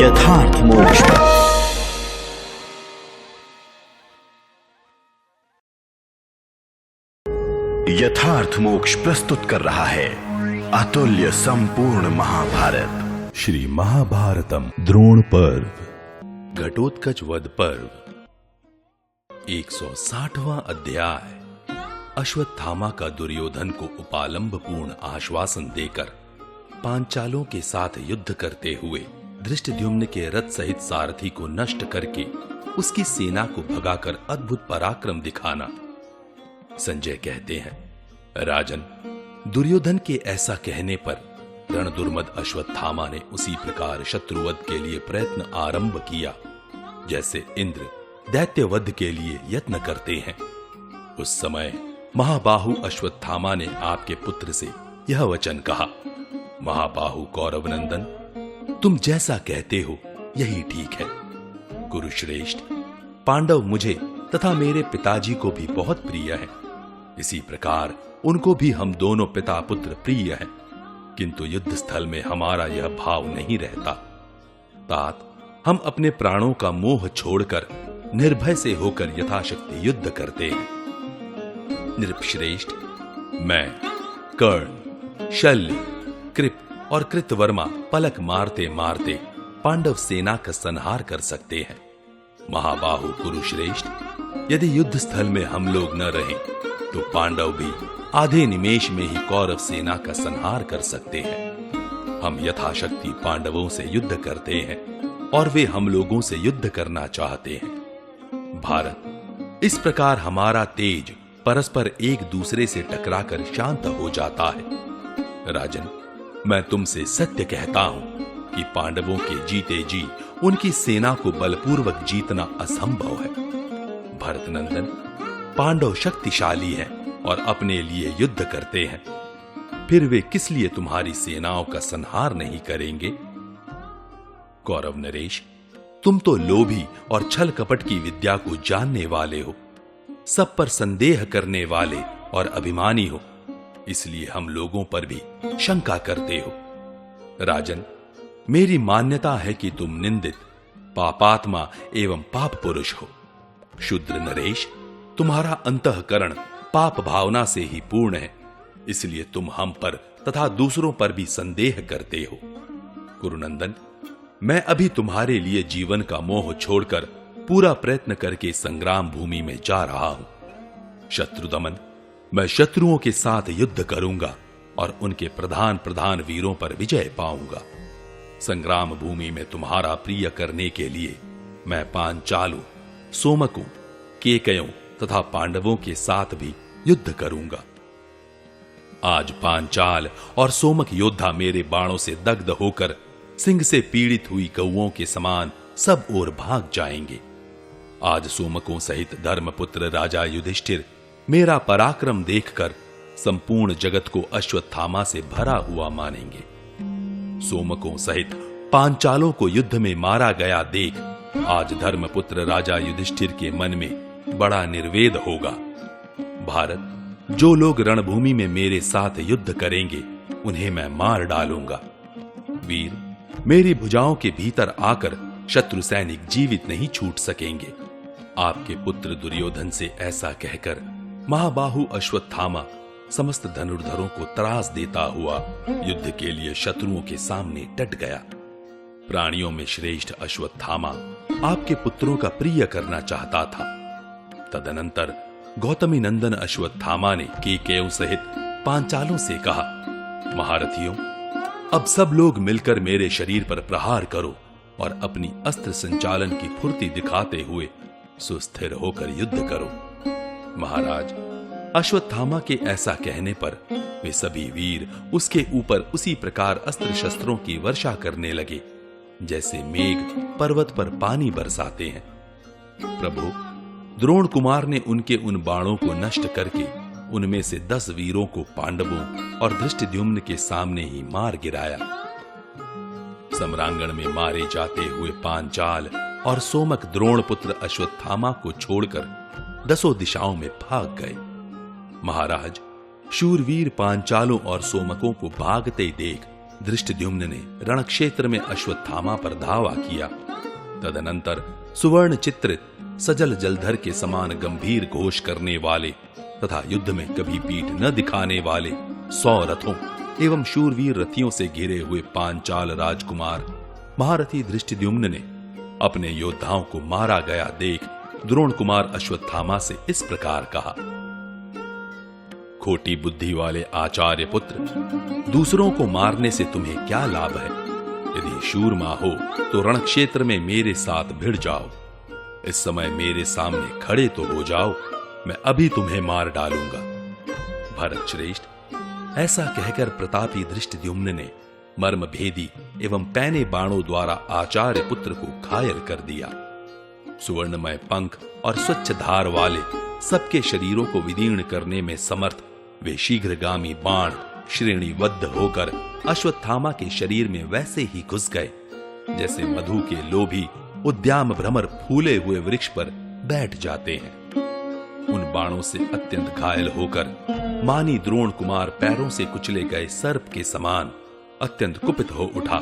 यथार्थ मोक्ष। यथार्थ मोक्ष प्रस्तुत कर रहा है अतुल्य संपूर्ण महाभारत, श्री महाभारतम द्रोण पर्व, घटोत्कच वध पर्व, 160वां अध्याय। अश्वत्थामा का दुर्योधन को उपालंब पूर्ण आश्वासन देकर पांचालों के साथ युद्ध करते हुए धृष्टद्युम्न के रथ सहित सारथी को नष्ट करके उसकी सेना को भगाकर अद्भुत पराक्रम दिखाना। संजय कहते हैं, राजन, दुर्योधन के ऐसा कहने पर रणदुर्मद अश्वत्थामा ने उसी प्रकार शत्रुवध के लिए प्रयत्न आरंभ किया जैसे इंद्र दैत्यवध के लिए यत्न करते हैं। उस समय महाबाहु अश्वत्थामा ने आपके पुत्र से यह वचन कहा, महाबाहु कौरव नंदन, तुम जैसा कहते हो यही ठीक है। कुरुश्रेष्ठ, पांडव मुझे तथा मेरे पिताजी को भी बहुत प्रिय है, इसी प्रकार उनको भी हम दोनों पिता पुत्र प्रिय हैं, किंतु युद्ध स्थल में हमारा यह भाव नहीं रहता। तात, हम अपने प्राणों का मोह छोड़कर निर्भय से होकर यथाशक्ति युद्ध करते हैं। नृपश्रेष्ठ, मैं कर्ण, शल्य, कृप और कृतवर्मा पलक मारते मारते पांडव सेना का संहार कर सकते हैं। महाबाहु कुरुश्रेष्ठ, यदि युद्ध स्थल में हम लोग न रहें तो पांडव भी आधे निमेष में ही कौरव सेना का संहार कर सकते हैं। हम यथाशक्ति पांडवों से युद्ध करते हैं और वे हम लोगों से युद्ध करना चाहते हैं। भारत, इस प्रकार हमारा तेज परस्पर एक दूसरे से टकराकर शांत हो जाता है। राजन, मैं तुमसे सत्य कहता हूं कि पांडवों के जीते जी उनकी सेना को बलपूर्वक जीतना असंभव है। भरतनंदन, पांडव शक्तिशाली हैं और अपने लिए युद्ध करते हैं, फिर वे किस लिए तुम्हारी सेनाओं का संहार नहीं करेंगे? कौरव नरेश, तुम तो लोभी और छल कपट की विद्या को जानने वाले हो, सब पर संदेह करने वाले और अभिमानी हो, इसलिए हम लोगों पर भी शंका करते हो। राजन, मेरी मान्यता है कि तुम निंदित, पापात्मा एवं पाप पुरुष हो। शूद्र नरेश, तुम्हारा अंतःकरण पाप भावना से ही पूर्ण है, इसलिए तुम हम पर तथा दूसरों पर भी संदेह करते हो। कुरुनंदन, मैं अभी तुम्हारे लिए जीवन का मोह छोड़कर पूरा प्रयत्न करके संग्राम भूमि में जा रहा हूं। शत्रुदमन, मैं शत्रुओं के साथ युद्ध करूंगा और उनके प्रधान प्रधान वीरों पर विजय पाऊंगा। संग्राम भूमि में तुम्हारा प्रिय करने के लिए मैं पांचालों, सोमकों, केकयों तथा पांडवों के साथ भी युद्ध करूंगा। आज पांचाल और सोमक योद्धा मेरे बाणों से दग्ध होकर सिंह से पीड़ित हुई कौओं के समान सब ओर भाग जाएंगे। आज सोमकों सहित धर्मपुत्र राजा युधिष्ठिर मेरा पराक्रम देखकर संपूर्ण जगत को अश्वत्थामा से भरा हुआ मानेंगे। सोमकों सहित पांचालों को युद्ध में मारा गया देख आज धर्मपुत्र राजा युधिष्ठिर के मन में बड़ा निर्वेद होगा। भारत, जो लोग रणभूमि में मेरे साथ युद्ध करेंगे उन्हें मैं मार डालूंगा। वीर, मेरी भुजाओं के भीतर आकर शत्रु सैनिक जीवित नहीं छूट सकेंगे। आपके पुत्र दुर्योधन से ऐसा कहकर महाबाहु अश्वत्थामा समस्त धनुर्धरों को त्रास देता हुआ युद्ध के लिए शत्रुओं के सामने डट गया। प्राणियों में श्रेष्ठ अश्वत्थामा आपके पुत्रों का प्रिय करना चाहता था। तदनंतर गौतमी नंदन अश्वत्थामा ने केकयों सहित पांचालों से कहा, महारथियों, अब सब लोग मिलकर मेरे शरीर पर प्रहार करो और अपनी अस्त्र संचालन की फुर्ती दिखाते हुए सुस्थिर होकर युद्ध करो। महाराज, अश्वत्थामा के ऐसा कहने पर वे सभी वीर उसके ऊपर उसी प्रकार अस्त्र शस्त्रों की वर्षा करने लगे जैसे मेघ पर्वत पर पानी बरसाते हैं। प्रभु, द्रोण कुमार ने उनके उन बाणों को नष्ट करके उनमें से 10 वीरों को पांडवों और धृष्टद्युम्न के सामने ही मार गिराया। सम्रांगण में मारे जाते हुए पांचाल और सोमक द्रोण पुत्र अश्वत्थामा को छोड़कर 10 दिशाओं में भाग गए। महाराज, शूरवीर पांचालों और सोमकों को भागते देख धृष्टद्युम्न ने रणक्षेत्र में अश्वत्थामा पर धावा किया। तदनंतर सुवर्ण चित्रित सजल जलधर के समान गंभीर घोष करने वाले तथा युद्ध में कभी पीठ न दिखाने वाले 100 रथों एवं शूरवीर रथियों से घिरे हुए पांचाल राजकुमार महारथी धृष्टद्युम्न ने अपने योद्धाओं को मारा गया देख द्रोण कुमार अश्वत्थामा से इस प्रकार कहा। खोटी बुद्धि वाले आचार्य पुत्र, दूसरों को मारने से तुम्हें क्या लाभ है? यदि शूरमा हो तो रणक्षेत्र में मेरे साथ भिड़ जाओ। इस समय मेरे सामने खड़े तो हो जाओ, मैं अभी तुम्हें मार डालूंगा। भरत श्रेष्ठ, ऐसा कहकर प्रतापी धृष्टद्युम्न ने मर्म भेदी एवं पैने बाणों द्वारा आचार्य पुत्र को घायल कर दिया। सुवर्णमय पंख और स्वच्छ धार वाले सबके शरीरों को विदीर्ण करने में समर्थ वे शीघ्रगामी बाण श्रेणीबद्ध होकर अश्वत्थामा के शरीर में वैसे ही घुस गए जैसे मधु के लोभी उद्याम भ्रमर फूले हुए वृक्ष पर बैठ जाते हैं। उन बाणों से अत्यंत घायल होकर मानी द्रोण कुमार पैरों से कुचले गए सर्प के समान अत्यंत कुपित हो उठा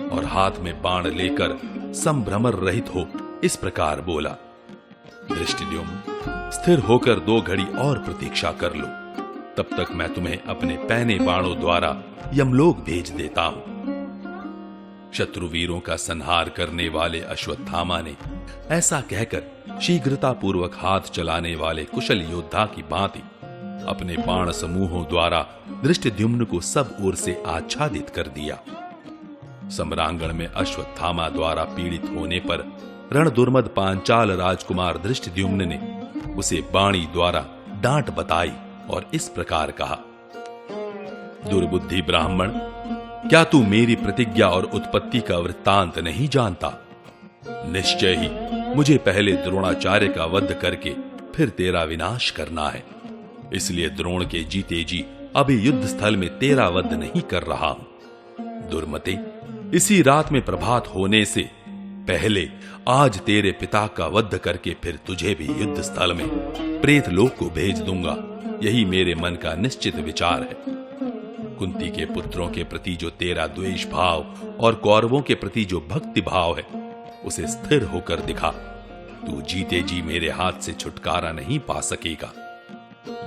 और हाथ में बाण लेकर संभ्रमर रहित हो इस प्रकार बोला। धृष्टद्युम्न, स्थिर होकर 2 घड़ी और प्रतीक्षा कर लो, तब तक मैं तुम्हें अपने पैने बाणों द्वारा यमलोक भेज देता हूं। शत्रुवीरों का संहार करने वाले अश्वत्थामा ने ऐसा कहकर शीघ्रता पूर्वक हाथ चलाने वाले कुशल योद्धा की भांति अपने बाण समूहों द्वारा धृष्टद्युम्न को सब ओर से आच्छादित कर दिया। सम्रांगण में अश्वत्थामा द्वारा पीड़ित होने पर रण दुर्मद पांचाल राजकुमार धृष्टद्युम्न ने उसे बाणी द्वारा डांट बताई और इस प्रकार कहा। दुर्बुद्धि ब्राह्मण, क्या तू मेरी प्रतिज्ञा और उत्पत्ति का वृत्तांत नहीं जानता? निश्चय ही मुझे पहले द्रोणाचार्य का वध करके फिर तेरा विनाश करना है। इसलिए द्रोण के जीते जी अभी युद्ध स्थल में तेरा वध नहीं कर रहा हूं। दुर्मते, इसी रात में प्रभात होने से पहले आज तेरे पिता का वध करके फिर तुझे भी युद्ध स्थल में प्रेत लोक को भेज दूंगा। यही मेरे मन का निश्चित विचार है। कुंती के पुत्रों के प्रति जो तेरा द्वेष भाव और कौरवों के प्रति जो भक्ति भाव है, उसे स्थिर होकर दिखा। तू जीते जी मेरे हाथ से छुटकारा नहीं पा सकेगा।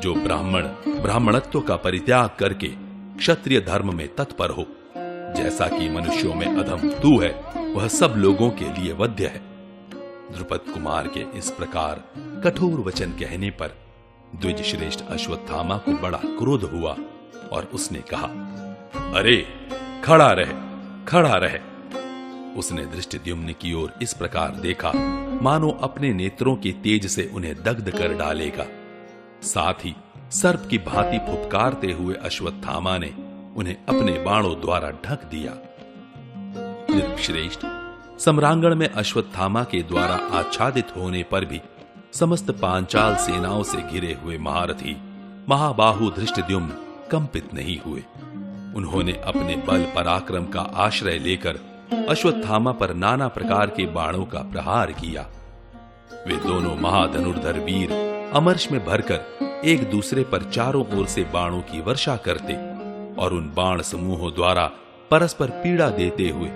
जो ब्राह्मण ब्राह्मणत्व का परित्याग करके क्षत्रिय धर्म में तत्पर हो, जैसा कि मनुष्यों में अधम तू है, वह सब लोगों के लिए वध्य है। द्रुपद कुमार के इस प्रकार कठोर वचन कहने पर द्विज श्रेष्ठ अश्वत्थामा को बड़ा क्रोध हुआ और उसने कहा, अरे खड़ा रहे, खड़ा रहे। उसने धृष्टद्युम्न की ओर इस प्रकार देखा मानो अपने नेत्रों के तेज से उन्हें दग्ध कर डालेगा। साथ ही सर्प की भांति फुफकारते हुए अश्वत्थामा ने उन्हें अपने बाणों द्वारा ढक दिया। नृपश्रेष्ठ, सम्रांगण में अश्वत्थामा के द्वारा आच्छादित होने पर भी समस्त पांचाल सेनाओं से घिरे हुए महारथी महाबाहु धृष्टद्युम्न कंपित नहीं हुए। उन्होंने अपने बल पराक्रम का आश्रय लेकर अश्वत्थामा पर नाना प्रकार के बाणों का प्रहार किया। वे दोनों महाधनुर्धर वीर अमर्ष में भरकर एक दूसरे पर चारों ओर से बाणों की वर्षा करते और उन बाण समूहों द्वारा परस्पर पीड़ा देते हुए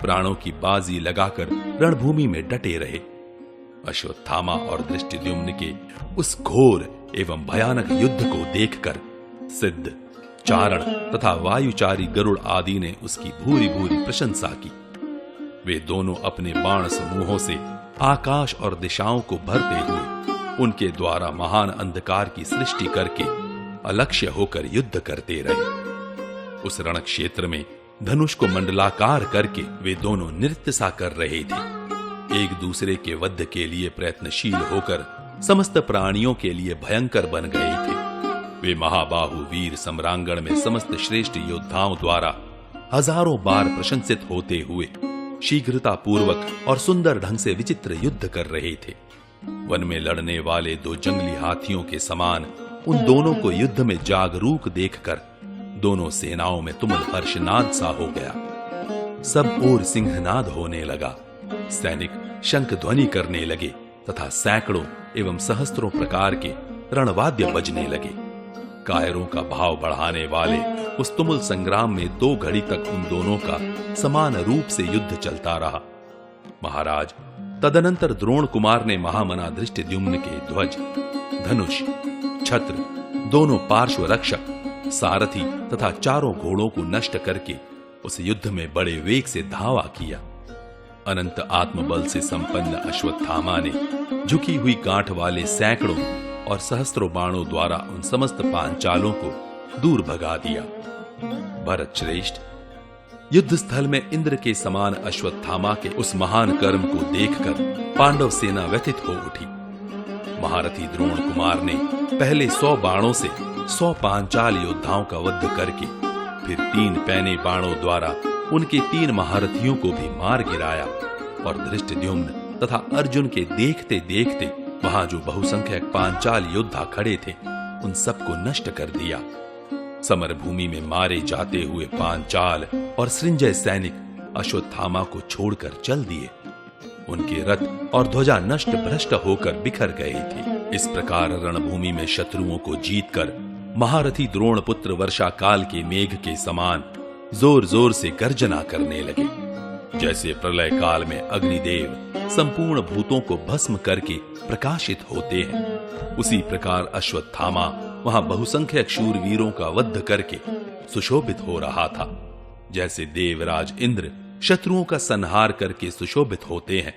प्राणों की बाजी लगाकर रणभूमि में डटे रहे। अश्वत्थामा और धृष्टद्युम्न के उस घोर एवं भयानक युद्ध को देखकर सिद्ध, चारण तथा वायुचारी गरुड़ आदि ने उसकी भूरी भूरी प्रशंसा की। वे दोनों अपने बाण समूहों से आकाश और दिशाओं को भरते हुए उनके द्वारा महान अंधकार की सृष्टि करके अलक्ष्य होकर युद्ध करते रहे। उस रण क्षेत्र में धनुष को मंडलाकार करके वे दोनों नृत्य सा कर रहे थे। एक दूसरे के वध के लिए प्रयत्नशील होकर समस्त प्राणियों के लिए भयंकर बन गए थे। वे महाबाहु वीर सम्रांगण में समस्त श्रेष्ठ योद्धाओं द्वारा हजारों बार प्रशंसित होते हुए शीघ्रता पूर्वक और सुंदर ढंग से विचित्र युद्ध कर रहे थे। वन में लड़ने वाले 2 जंगली हाथियों के समान उन दोनों को युद्ध में जागरूक देखकर दोनों सेनाओं में तुमुल हर्षनाद सा हो गया। सब ओर सिंहनाद होने लगा। सैनिक शंख ध्वनि करने लगे तथा सैकड़ों एवं सहस्त्रों प्रकार के रणवाद्य बजने लगे। कायरों का भाव बढ़ाने वाले उस तुमुल संग्राम में 2 घड़ी तक उन दोनों का समान रूप से युद्ध चलता रहा। महाराज, तदनंतर द्रोण कुमार ने महामना धृष्टद्युम्न के ध्वज, धनुष, छत्र, दोनों पार्श्व रक्षक, सारथी तथा चारों घोड़ों को नष्ट करके उस युद्ध में बड़े वेग से धावा किया। अनंत आत्मबल से संपन्न अश्वत्थामा ने झुकी हुई गांठ वाले सैकड़ों और सहस्त्रों बाणों द्वारा उन समस्त पांचालों को दूर भगा दिया। भरत श्रेष्ठ, युद्ध स्थल में इंद्र के समान अश्वत्थामा के उस महान कर्म को देखकर पांडव सेना व्यथित हो उठी। महारथी द्रोण कुमार ने पहले 100 बाणों से 100 पांचाल योद्धाओं का वध करके फिर 3 पैने बाणों द्वारा उनके 3 महारथियों को भी मार गिराया और धृष्टद्युम्न तथा अर्जुन के देखते देखते वहां जो बहुसंख्यक पांचाल योद्धा खड़े थे उन सबको नष्ट कर दिया। समर भूमि में मारे जाते हुए पांचाल और सृंजय सैनिक अश्वत्थामा को छोड़कर चल दिए। उनके रथ और ध्वजा नष्ट भ्रष्ट होकर बिखर गए थे। इस प्रकार रणभूमि में शत्रुओं को जीतकर महारथी द्रोण पुत्र वर्षा काल के मेघ के समान जोर जोर से गर्जना करने लगे। जैसे प्रलय काल में अग्निदेव संपूर्ण भूतों को भस्म करके प्रकाशित होते हैं, उसी प्रकार अश्वत्थामा वहां बहुसंख्यक शूरवीरों का वध करके सुशोभित हो रहा था। जैसे देवराज इंद्र शत्रुओं का संहार करके सुशोभित होते हैं,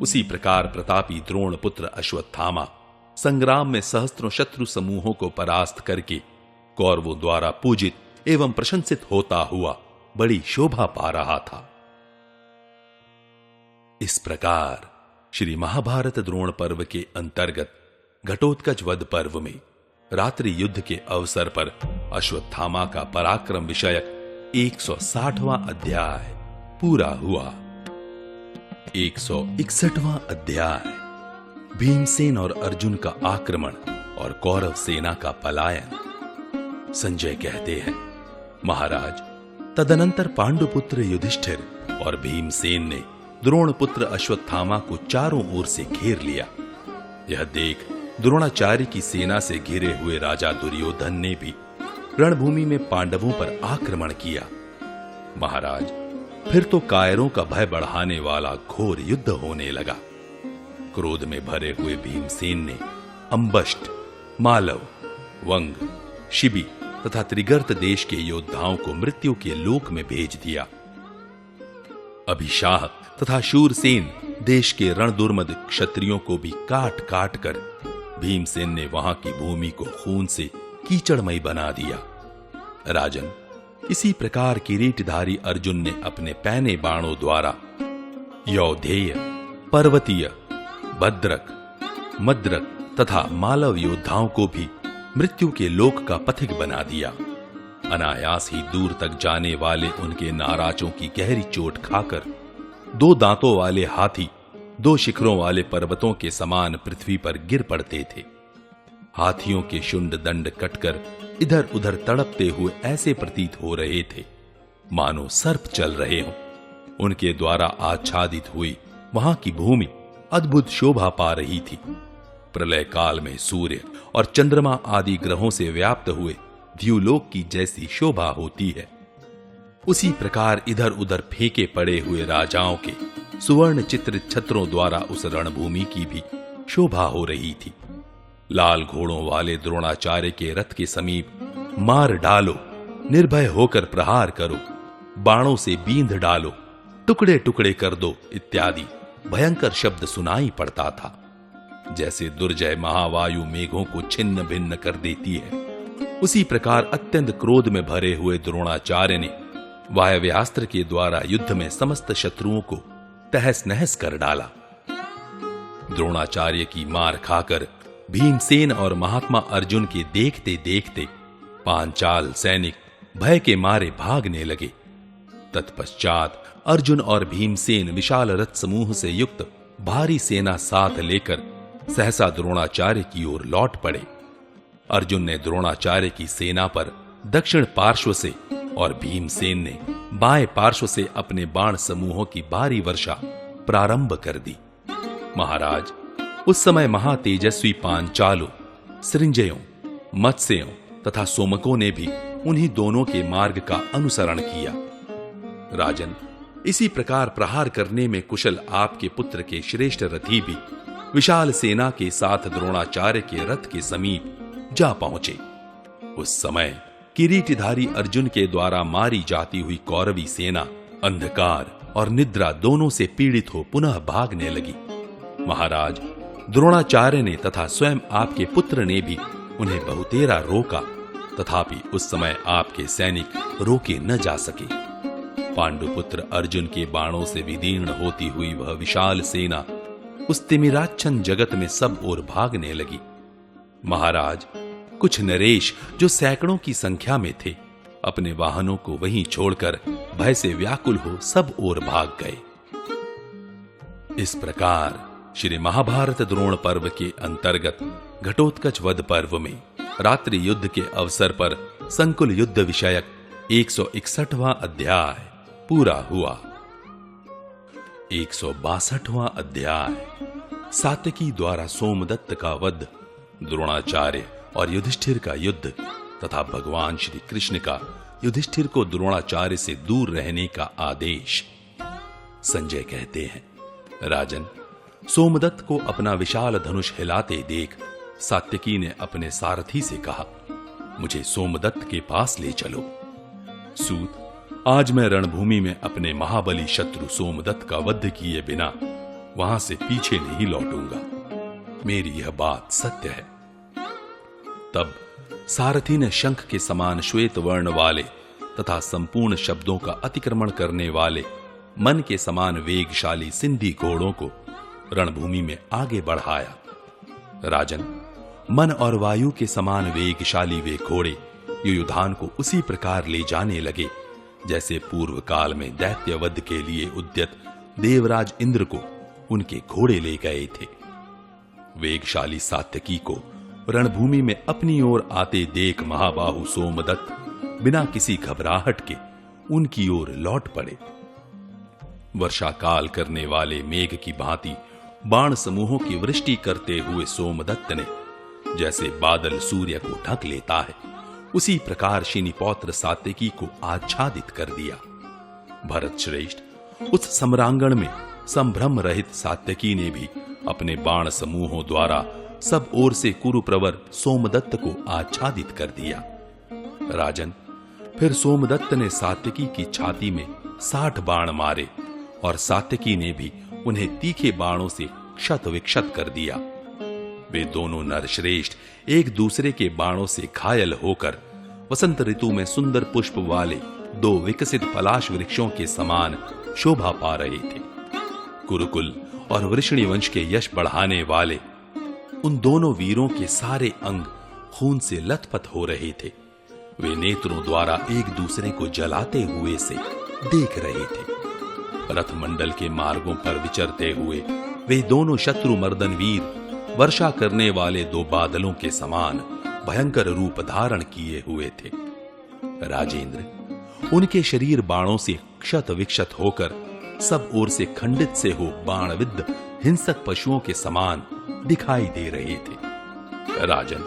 उसी प्रकार प्रतापी द्रोण पुत्र अश्वत्थामा संग्राम में सहस्त्रों शत्रु समूहों को परास्त करके कौरवों द्वारा पूजित एवं प्रशंसित होता हुआ बड़ी शोभा पा रहा था। इस प्रकार श्री महाभारत द्रोण पर्व के अंतर्गत घटोत्कच वध पर्व में रात्रि युद्ध के अवसर पर अश्वत्थामा का पराक्रम विषयक 160वां अध्याय पूरा हुआ। 161वां अध्याय भीमसेन और अर्जुन का आक्रमण और कौरव सेना का पलायन। संजय कहते हैं, महाराज, तदनंतर पांडुपुत्र युधिष्ठिर और भीमसेन ने द्रोण पुत्र अश्वत्थामा को चारों ओर से घेर लिया। यह देख द्रोणाचार्य की सेना से घिरे हुए राजा दुर्योधन ने भी रणभूमि में पांडवों पर आक्रमण किया। महाराज, फिर तो कायरों का भय बढ़ाने वाला घोर युद्ध होने लगा। क्रोध में भरे हुए भीमसेन ने अंबष्ट, मालव, वंग, शिबी तथा त्रिगर्त देश के योद्धाओं को मृत्यु के लोक में भेज दिया। अभिशाह तथा शूरसेन देश के रणदुर्मद क्षत्रियों को भी काट काट कर भीमसेन ने वहां की भूमि को खून से कीचड़मय बना दिया। राजन, इसी प्रकार किरीटधारी अर्जुन ने अपने पैने बाणों द्वारा यौधेय, पर्वतीय, भद्रक, मद्रक तथा मालव योद्धाओं को भी मृत्यु के लोक का पथिक बना दिया। अनायास ही दूर तक जाने वाले उनके नाराजों की गहरी चोट खाकर 2 दांतों वाले हाथी 2 शिखरों वाले पर्वतों के समान पृथ्वी पर गिर पड़ते थे। हाथियों के शुंड दंड कटकर इधर उधर तड़पते हुए ऐसे प्रतीत हो रहे थे मानो सर्प चल रहे हों। उनके द्वारा आच्छादित हुई वहां की भूमि अद्भुत शोभा पा रही थी। प्रलय काल में सूर्य और चंद्रमा आदि ग्रहों से व्याप्त हुए द्युलोक की जैसी शोभा होती है, उसी प्रकार इधर उधर फेंके पड़े हुए राजाओं के सुवर्ण चित्रित छत्रों द्वारा उस रणभूमि की भी शोभा हो रही थी। लाल घोड़ों वाले द्रोणाचार्य के रथ के समीप मार डालो, निर्भय होकर प्रहार करो, बाणों से बींध डालो, टुकड़े टुकड़े कर दो इत्यादि भयंकर शब्द सुनाई पड़ता था। जैसे दुर्जय महावायु मेघों को छिन्न भिन्न कर देती है, उसी प्रकार अत्यंत क्रोध में भरे हुए द्रोणाचार्य ने वायव्यास्त्र के द्वारा युद्ध में समस्त शत्रुओं को तहस नहस कर डाला। द्रोणाचार्य की मार खाकर भीमसेन और महात्मा अर्जुन के देखते देखते पांचाल सैनिक भय के मारे भागने लगे। तत्पश्चात अर्जुन और भीमसेन विशाल रथ समूह से युक्त भारी सेना साथ लेकर सहसा द्रोणाचार्य की ओर लौट पड़े। अर्जुन ने द्रोणाचार्य की सेना पर दक्षिण पार्श्व से और भीमसेन ने बाएं पार्श्व से अपने बाण समूहों की भारी वर्षा प्रारंभ कर दी। महाराज, उस समय महातेजस्वी पांचालों, सृंजयों, मत्स्यों तथा सोमकों ने भी उन्हीं दोनों के मार्ग का अनुसरण किया। राजन, इसी प्रकार प्रहार करने में कुशल आपके पुत्र के श्रेष्ठ रथी भी विशाल सेना के साथ द्रोणाचार्य के रथ के समीप जा पहुंचे। उस समय किरीटधारी अर्जुन के द्वारा मारी जाती हुई कौरवी सेना अंधकार और निद्रा दोनों से पीड़ित हो पुनः भागने लगी। महाराज, द्रोणाचार्य ने तथा स्वयं आपके पुत्र ने भी उन्हें बहुतेरा रोका, तथापि उस समय आपके सैनिक रोके न जा सके। पांडुपुत्र अर्जुन के बाणों से विदीर्ण होती हुई वह विशाल सेना उस तिमिराच्छन्न जगत में सब ओर भागने लगी। महाराज, कुछ नरेश जो सैकड़ों की संख्या में थे, अपने वाहनों को वहीं छोड़कर भय से व्याकुल हो सब ओर भाग गए। इस प्रकार श्री महाभारत द्रोण पर्व के अंतर्गत घटोत्कच वध पर्व में रात्रि युद्ध के अवसर पर संकुल युद्ध विषयक 161वां अध्याय पूरा हुआ। 162वां अध्याय सात्यकी द्वारा सोमदत्त का वध, द्रोणाचार्य और युधिष्ठिर का युद्ध तथा भगवान श्री कृष्ण का युधिष्ठिर को द्रोणाचार्य से दूर रहने का आदेश। संजय कहते हैं, राजन, सोमदत्त को अपना विशाल धनुष हिलाते देख सात्यकी ने अपने सारथी से कहा, मुझे सोमदत्त के पास ले चलो। सूत, आज मैं रणभूमि में अपने महाबली शत्रु सोमदत्त का वध किए बिना वहां से पीछे नहीं लौटूंगा। मेरी यह बात सत्य है। तब सारथी ने शंख के समान श्वेत वर्ण वाले तथा संपूर्ण शब्दों का अतिक्रमण करने वाले मन के समान वेगशाली सिंधी घोड़ों को रणभूमि में आगे बढ़ाया। राजन, मन और वायु के समान वेगशाली वे घोड़े युयुधान को उसी प्रकार ले जाने लगे जैसे पूर्व काल में दैत्यवध के लिए उद्यत देवराज इंद्र को उनके घोड़े ले गए थे। वेगशाली सात्यकी को रणभूमि में अपनी ओर आते देख महाबाहु सोमदत्त बिना किसी घबराहट के उनकी ओर लौट पड़े। वर्षा काल करने वाले मेघ की भांति बाण समूहों की वृष्टि करते हुए सोमदत्त ने जैसे बादल सूर्य को ढक लेता है, उसी प्रकार शिनीपौत्र सात्यकी को आच्छादित कर दिया। भरत श्रेष्ठ, उस सम्रांगण में संभ्रम रहित सात्यकी ने भी अपने बाण समूहों द्वारा सब ओर से कुरुप्रवर सोमदत्त को आच्छादित कर दिया। राजन, फिर सोमदत्त ने सात्यकी की छाती में 60 बाण मारे और सात्यकी ने भी उन्हें तीखे बाणों से क्षत विक्षत कर दिया। वे दोनों नरश्रेष्ठ एक दूसरे के बाणों से घायल होकर वसंत ऋतु में सुंदर पुष्प वाले 2 विकसित पलाश वृक्षों के समान शोभा पा रहे थे। कुरुकुल और वृषणी वंश के यश बढ़ाने वाले उन दोनों वीरों के सारे अंग खून से लथपथ हो रहे थे। वे नेत्रों द्वारा एक दूसरे को जलाते हुए से देख रहे थे। रथ मंडल के मार्गों पर विचरते हुए वे दोनों शत्रु मर्दन वीर वर्षा करने वाले 2 बादलों के समान भयंकर रूप धारण किए हुए थे। राजेंद्र, उनके शरीर बाणों से क्षत विक्षत होकर सब ओर से खंडित से हो बाणविद्ध हिंसक पशुओं के समान दिखाई दे रहे थे। राजन,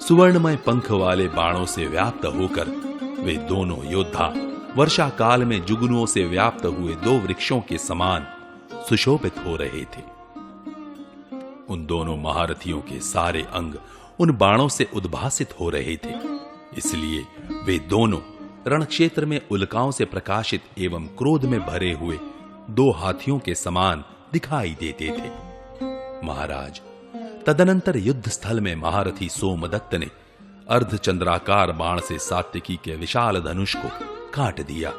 सुवर्णमय पंख वाले बाणों से व्याप्त होकर वे दोनों योद्धा वर्षा काल में जुगनुओं से व्याप्त हुए 2 वृक्षों के समान सुशोभित हो रहे थे। उन दोनों महारथियों के सारे अंग उन बाणों से उद्भासित हो रहे थे, इसलिए वे दोनों रणक्षेत्र में उल्काओं से प्रकाशित एवं क्रोध में भरे हुए 2 हाथियों के समान दिखाई देते थे। महाराज, तदनंतर युद्ध स्थल में महारथी सोमदत्त ने अर्धचंद्राकार बाण से सात्यकी के विशाल धनुष को काट दिया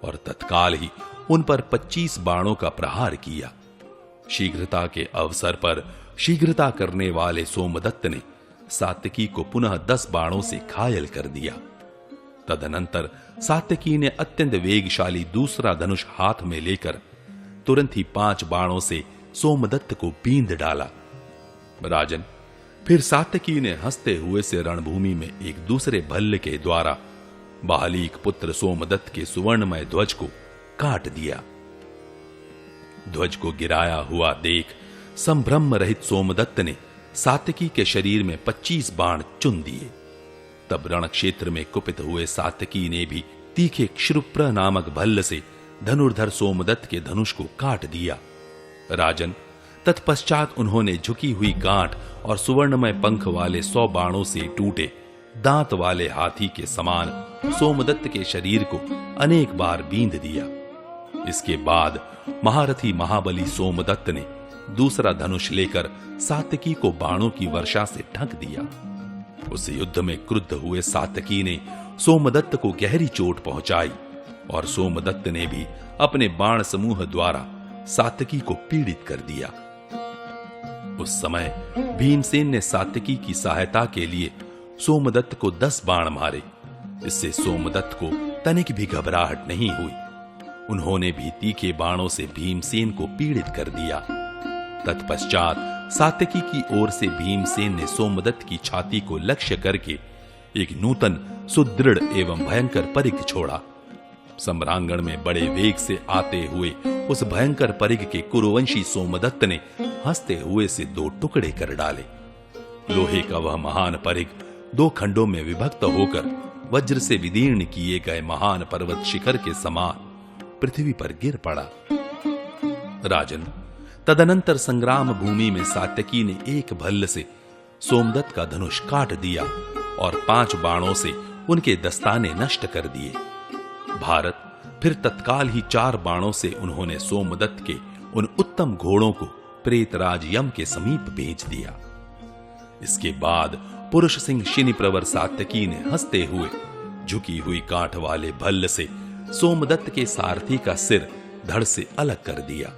और तत्काल ही उन पर 25 बाणों का प्रहार किया। शीघ्रता के अवसर पर शीघ्रता करने वाले सोमदत्त ने सात्यकी को पुनः 10 बाणों से घायल कर दिया। तदनंतर सात्यकी ने अत्यंत वेगशाली दूसरा धनुष हाथ में लेकर तुरंत ही 5 बाणों से सोमदत्त को बींध डाला। राजन, फिर सात्यकी ने हंसते हुए से रणभूमि में एक दूसरे भल्ल के द्वारा बालीक पुत्र सोमदत्त के सुवर्णमय ध्वज को काट दिया। ध्वज को गिराया हुआ देख संभ्रम रहित सोमदत्त ने सात्यकी के शरीर में 25 बाण चुन दिए। तब रण क्षेत्र में कुपित हुए सात्यकी ने भी तीखे क्षुप्र नामक भल्ल से धनुर्धर सोमदत्त के धनुष को काट दिया। राजन, तत्पश्चात उन्होंने झुकी हुई गांठ और सुवर्णमय पंख वाले 100 बाणों से टूटे दांत वाले हाथी के समान सोमदत्त के शरीर को अनेक बार बींध दिया। इसके बाद महारथी महाबली सोमदत्त ने दूसरा धनुष लेकर सात्यकी को बाणों की वर्षा से ढक दिया। उस युद्ध में क्रुद्ध हुए सात्यकी ने सोमदत्त को गहरी चोट पहुंचाई और सोमदत्त ने भी अपने बाण समूह द्वारा सात्यकी को पीड़ित कर दिया। उस समय भीमसेन ने सात्यकी की सहायता के लिए सोमदत्त को 10 बाण मारे। इससे सोमदत्त को तनिक भी घबराहट नहीं हुई। उन्होंने भी तीखे बाणों से भीमसेन को पीड़ित कर दिया। तत्पश्चात सात्यकी की ओर से भीमसेन ने सोमदत्त की छाती को लक्ष्य करके एक नूतन सुदृढ़ एवं भयंकर परिघ छोड़ा। सम्रांगण में बड़े वेग से आते हुए उस भयंकर परिघ के कुरुवंशी सोमदत्त ने हंसते हुए से 2 टुकड़े कर डाले। लोहे का वह महान परिघ 2 खंडों में विभक्त होकर वज्र से विदीर्ण किए गए महान पर्वत शिखर के समान पृथ्वी पर गिर पड़ा। राजन, तदनंतर संग्राम भूमि में सात्यकी ने एक भल्ल से सोमदत्त का धनुष काट दिया और 5 बाणों से उनके दस्ताने नष्ट कर दिए। भारत फिर तत्काल ही 4 बाणों से उन्होंने सोमदत्त के उन उत्तम घोड़ों को प्रेतराज यम के समीप भेज दिया। इसके बाद पुरुष सिंह शिनि प्रवर सात्यकी ने हंसते हुए झुकी हुई कांठ वाले भल्ल से सोमदत्त के सारथी का सिर धड़ से अलग कर दिया।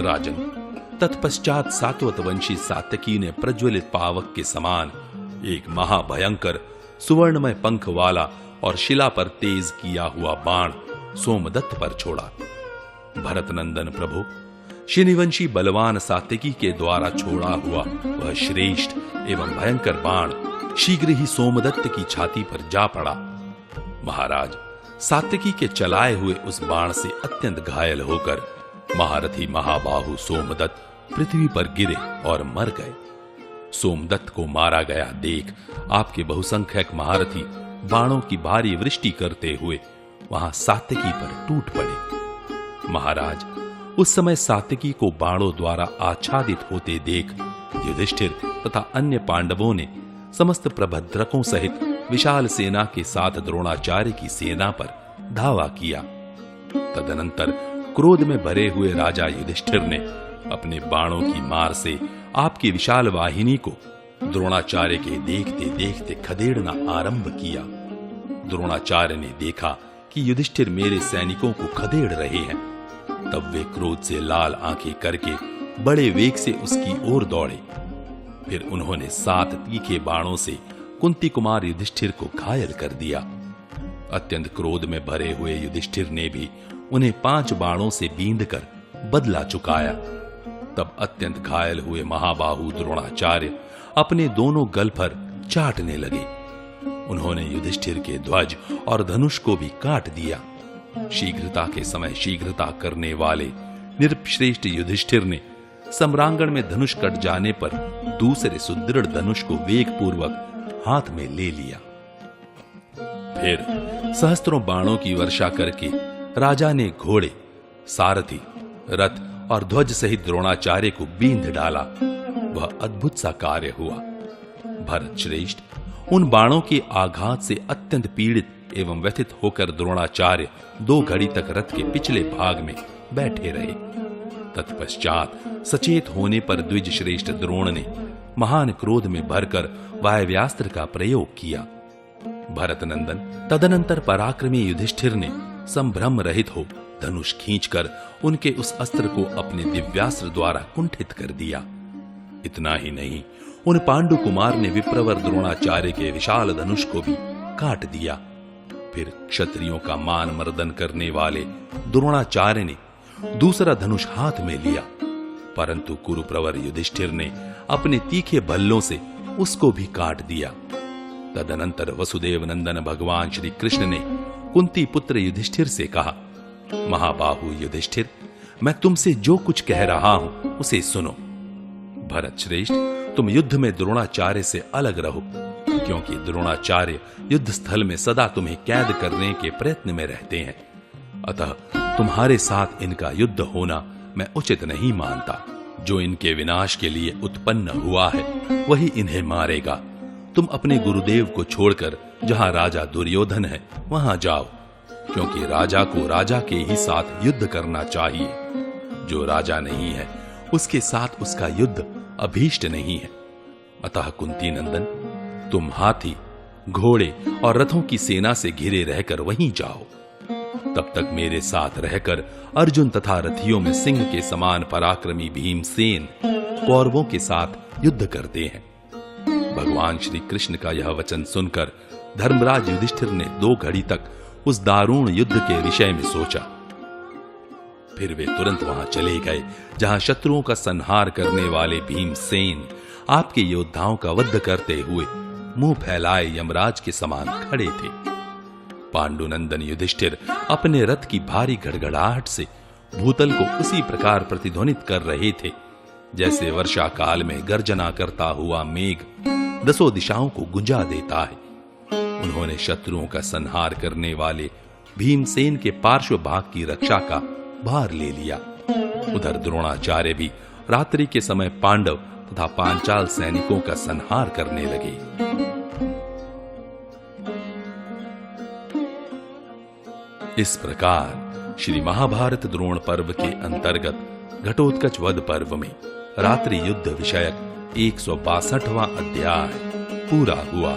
राजन, तत्पश्चात सात्वत वंशी सात्यकी ने प्रज्वलित पावक के समान एक महाभयंकर सुवर्णमय पंख वाला और शिला पर तेज किया हुआ बाण सोमदत्त पर छोड़ा। भरतनंदन प्रभु, शिनिवंशी बलवान सात्यकी के द्वारा छोड़ा हुआ वह श्रेष्ठ एवं भयंकर बाण शीघ्र ही सोमदत्त की छाती पर जा पड़ा। महाराज, सात्यकी के चलाए हुए उस बाण से अत्यंत घायल होकर महारथी महाबाहु सोमदत्त पृथ्वी पर गिरे और मर गए। सोमदत्त को मारा गया देख आपके बहुसंख्यक महारथी बाणों की भारी वृष्टि करते हुए वहां सात्यकी पर टूट पड़े। महाराज, उस समय सात्यकी को बाणों द्वारा आच्छादित होते देख युधिष्ठिर तथा अन्य पांडवों ने समस्त प्रभद्रकों सहित विशाल सेना के साथ द्रोणाचार्य की सेना पर धावा किया। तदनंतर क्रोध में भरे हुए राजा युधिष्ठिर ने अपने बाणों की मार से आपकी विशाल वाहिनी को द्रोणाचार्य के देखते देखते खदेड़ना आरंभ किया। द्रोणाचार्य ने देखा कि युधिष्ठिर मेरे सैनिकों को खदेड़ रहे हैं। तब वे क्रोध से लाल आंखें करके बड़े वेग से उसकी ओर दौड़े। फिर उन्होंने 7 तीखे बाणों से कुंती कुमार युधिष्ठिर को घायल कर दिया। अत्यंत क्रोध में भरे हुए युधिष्ठिर ने भी उन्हें 5 बाणों से बींधकर बदला चुकाया। तब अत्यंत घायल हुए महाबाहु द्रोणाचार्य अपने दोनों गल पर चाटने लगे। उन्होंने युधिष्ठिर के ध्वज और धनुष को भी काट दिया। शीघ्रता के समय शीघ्रता करने वाले निरपश्रेष्ठ युधिष्ठिर ने सम्रांगण में धनुष कट जाने पर दूसरे सुदृढ़ धनुष को वेग पूर्वक हाथ में ले लिया। फिर सहस्त्रों बाणों की वर्षा करके राजा ने घोड़े, सारथी, रथ और ध्वज सहित द्रोणाचार्य को बींध डाला। वह अद्भुत सा कार्य हुआ। भरत श्रेष्ठ, उन बाणों के आघात से अत्यंत पीड़ित एवं व्यथित होकर द्रोणाचार्य 2 घड़ी तक रथ के पिछले भाग में बैठे रहे। तत्पश्चात सचेत होने पर द्विज श्रेष्ठ द्रोण ने महान क्रोध में भरकर वायव्यास्त्र का प्रयोग किया। भरतनंदन, तदनंतर पराक्रमी युधिष्ठिर ने संभ्रम रहित हो धनुष खींचकर उनके उस अस्त्र को अपने दिव्यास्त्र द्वारा कुंठित कर दिया। इतना ही नहीं, उन पांडु कुमार ने विप्रवर द्रोणाचार्य के विशाल धनुष को भी काट दिया। फिर क्षत्रियों का मान मर्दन करने वाले द्रोणाचार्य ने दूसरा धनुष हाथ में लिया, परंतु कुरुप्रवर युधिष्ठिर ने अपने तीखे भल्लों से उसको भी काट दिया। तदनंतर वसुदेव नंदन भगवान श्री कृष्ण ने कुंती पुत्र युधिष्ठिर से कहा, महाबाहु युधिष्ठिर, मैं तुमसे जो कुछ कह रहा हूं उसे सुनो। भरत श्रेष्ठ, तुम युद्ध में द्रोणाचार्य से अलग रहो। क्योंकि द्रोणाचार्य युद्ध स्थल में सदा तुम्हें कैद करने के प्रयत्न में रहते हैं। अतः तुम्हारे साथ इनका युद्ध होना मैं उचित नहीं मानता। जो इनके विनाश के लिए उत्पन्न हुआ है वही इन्हें मारेगा। तुम अपने गुरुदेव को छोड़कर जहां राजा दुर्योधन है वहां जाओ, क्योंकि राजा को राजा के ही साथ युद्ध करना चाहिए। जो राजा नहीं है उसके साथ उसका युद्ध अभीष्ट नहीं है। अतः कुंती नंदन, तुम हाथी, घोड़े और रथों की सेना से घिरे रहकर वहीं जाओ। तब तक मेरे साथ रहकर अर्जुन तथा रथियों में सिंह के समान पराक्रमी भीमसेन कौरवों के साथ युद्ध करते हैं। भगवान श्री कृष्ण का यह वचन सुनकर धर्मराज युधिष्ठिर ने 2 घड़ी तक उस दारुण युद्ध के विषय में सोचा। फिर वे तुरंत वहां चले गए जहां शत्रुओं का संहार करने वाले भीमसेन आपके योद्धाओं का वध करते हुए मुंह फैलाए यमराज के समान खड़े थे। पांडुनंदन युधिष्ठिर अपने रथ की भारी गड़गड़ाहट से भूतल को उसी प्रकार प्रतिध्वनित कर रहे थे जैसे वर्षा काल में गर्जना करता हुआ मेघ 10 दिशाओं को गुंजा देता है। उन्होंने शत्रुओं का संहार करने वाले भीमसेन के पार्श्व भाग की रक्षा का भार ले लिया। उधर द्रोणाचार्य भी रात्रि के समय पांडव तथा पांचाल सैनिकों का संहार करने लगे। इस प्रकार श्री महाभारत द्रोण पर्व के अंतर्गत घटोत्कच वध पर्व में रात्रि युद्ध विषयक 162वां अध्याय पूरा हुआ।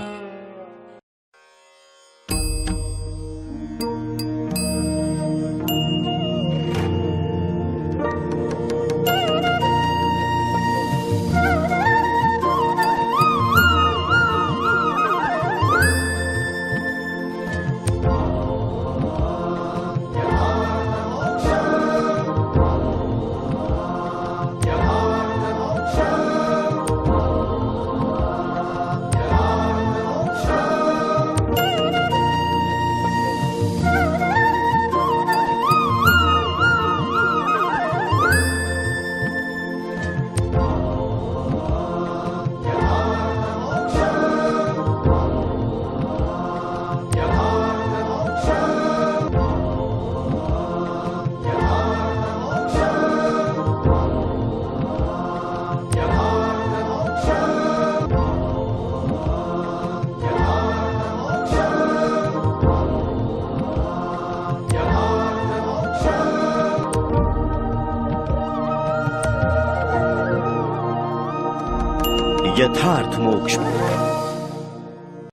यथार्थ मोक्ष।